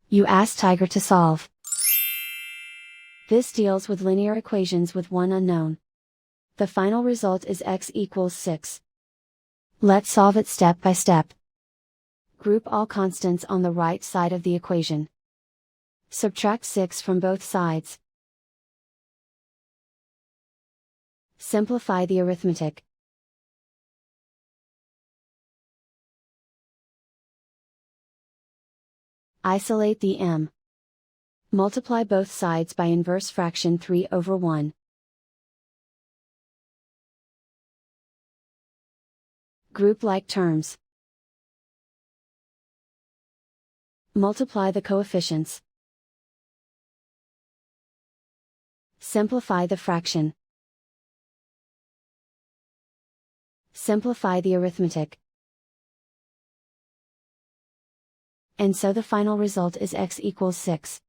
You ask Tiger to solve. This deals with linear equations with one unknown. The final result is x equals 6. Let's solve it step by step. Group all constants on the right side of the equation. Subtract 6 from both sides. Simplify the arithmetic. Isolate the m. Multiply both sides by inverse fraction 3/1. Group like terms. Multiply the coefficients. Simplify the fraction. Simplify the arithmetic. And so the final result is x equals 6.